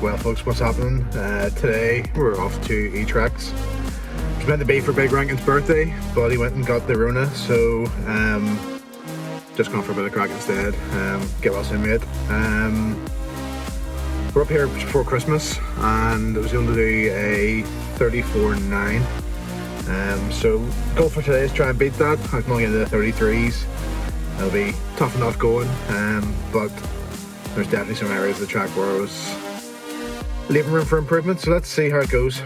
Well folks, what's happening? Today we're off to eTrex. It was meant to be for Big Rankin's birthday, but he went and got the Rona, so just going for a bit of crack instead. Get well soon, mate. We're up here just before Christmas and I was able to do a 34.9. So goal for today is try and beat that. I'm going into the 33s. It'll be tough enough going, but there's definitely some areas of the track where I was leaving room for improvement, so let's see how it goes.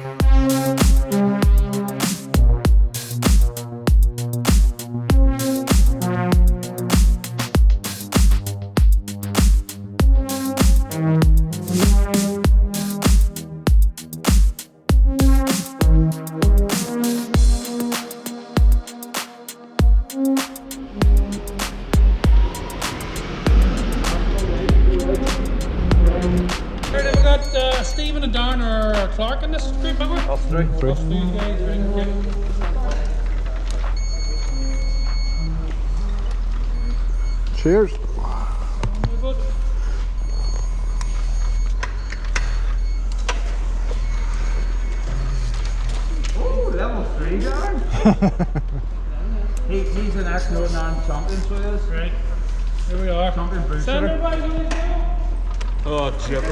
Stephen and Darren or Clark in this group, have we? Us three. Us three guys, right, okay. Cheers. Oh, level 3, Darren. He's an ex-Northern champion, so he is. Right, here we are. Champion Bruce. Send everybody to the show. Oh, chip.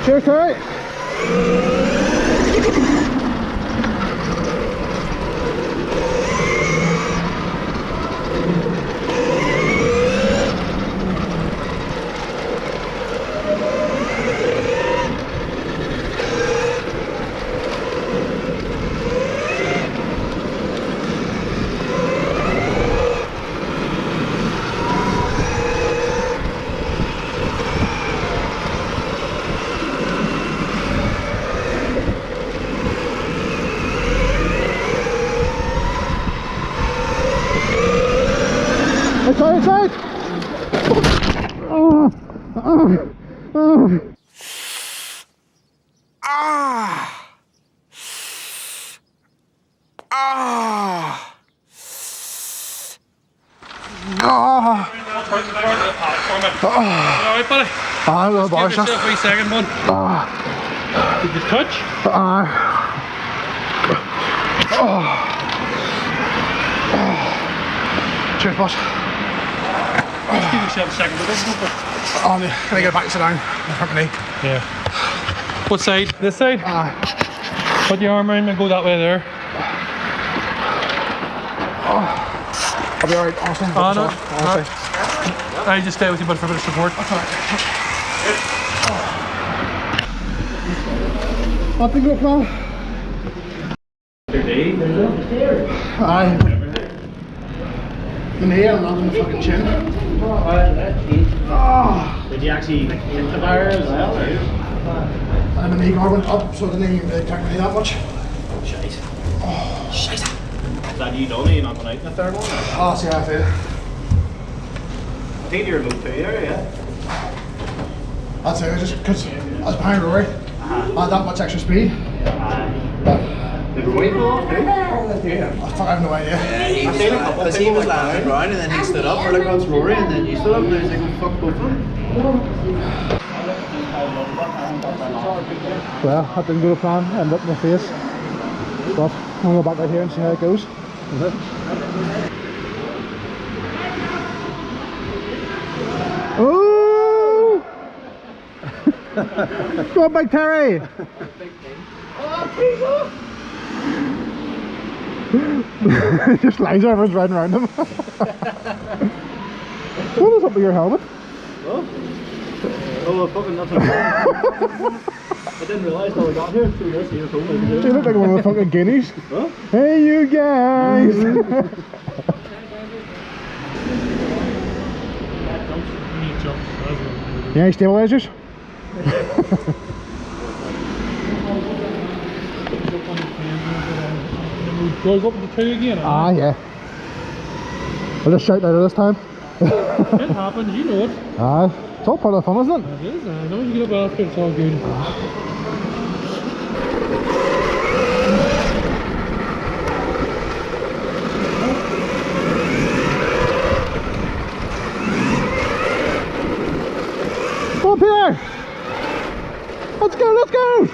Cheers, Terry. Alright, buddy. Ah, little Give bars. yourself a wee second, bud. Did you touch? Cheers, boss. Just give yourself a second, but there's no good. Oh, can I get back to sit down? Front of me. Yeah. What side? This side? Put your arm around and go that way there. I'll be alright, Austin. Oh, no. Honestly. I just stay with you, but for a bit of support. Nothing good, man. Aye. In here, I'm not in the fucking chin. Did you actually hit the bar as well? And the knee guard went up, so it didn't even really take me that much. Shite. Shite. Is that you done? Are you not going out in the third one? Oh, see how I feel. I think you're low too, yeah. That's it, just because I was behind Rory. I had that much extra speed. Did Roy go off too? I have no idea. Because he was lying on the ground and then he stood up, we're like, that's Rory, and then you stood up and he was like, well, fuck both of them. Well, that didn't go to plan, ended up in my face. But I'll go back right here and see how it goes. Oh! Go on, Big Terry! Just lies there, everyone's riding around him. What is up with your helmet? Oh, fucking nothing. I didn't realise how I got here through this here phone. You look like one of the fucking guineas. Huh? Hey, you guys! You any stabilizers? Goes up to 2 again. Ah, yeah. I'll just shout louder this time. It happens, you know it. Ah, it's all part of the fun, isn't it? It is, I know you get up after it's all good. Go up here! Let's go, let's go!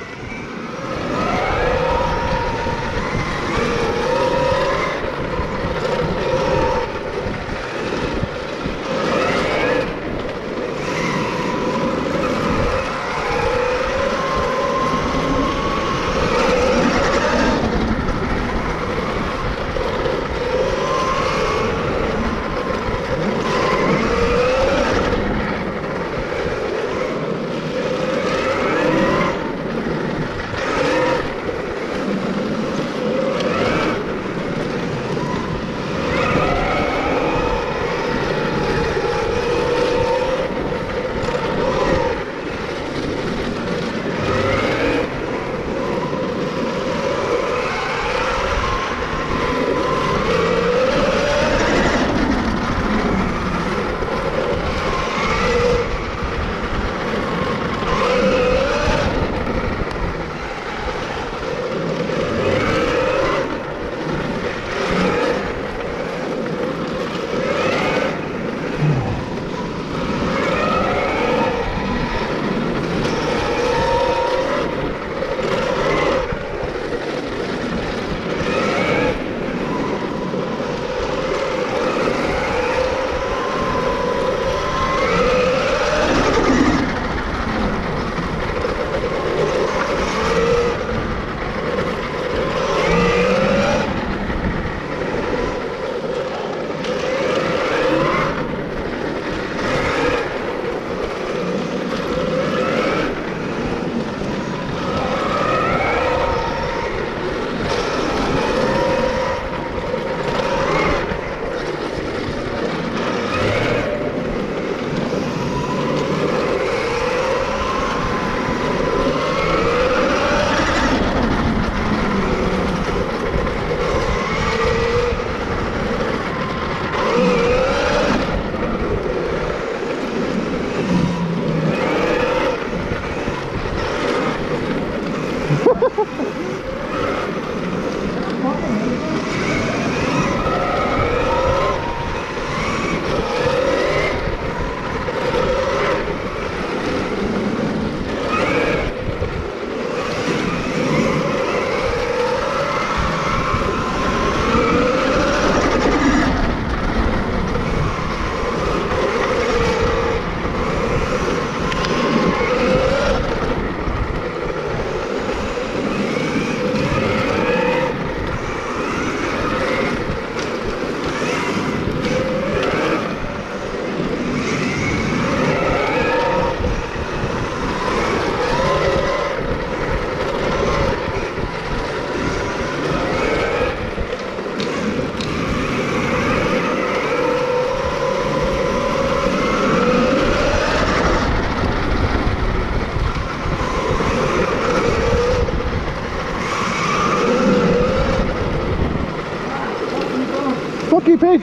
Pete.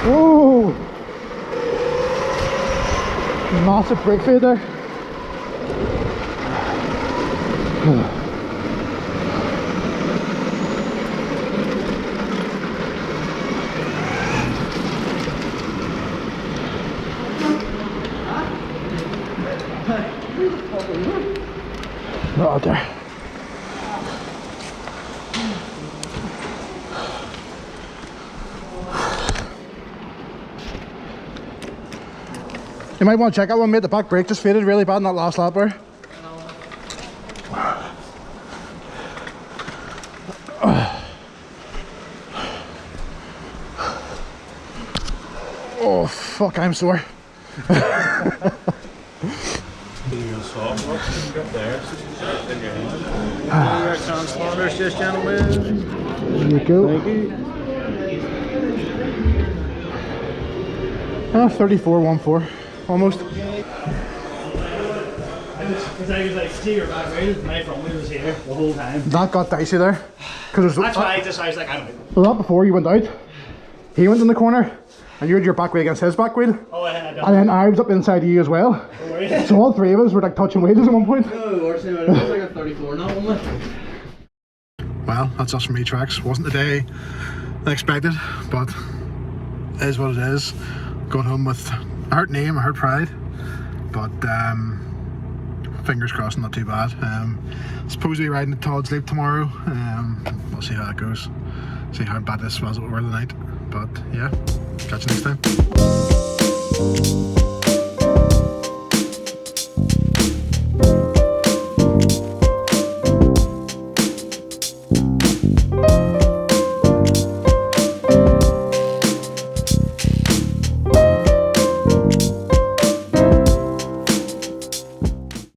Whoa! Massive brake fade there. Not out there. You might want to check out one, mate. The back brake just faded really bad in that last lap there. Oh fuck, I'm sore. Transponders, just gentlemen. There you go. Thank you. 34.14, almost. Because I was like, see your back wheel, my front wheel was here the whole time. That got dicey there. Cause That's why I was like, I don't know. well, that before you went out, he went in the corner, and you had your back wheel against his back wheel, Oh, I had and then I was up inside you as well. done. So all three of us were like touching wheels at one point. No, worse than it was like a 34 now, wasn't it? Well, that's us from E-Tracks. Wasn't the day I expected, but it is what it is. Going home with a hurt name, a hurt pride, but fingers crossed, not too bad. Supposedly riding to Todd's Leap tomorrow. We'll see how that goes. See how bad this was over the night. But yeah, catch you next time.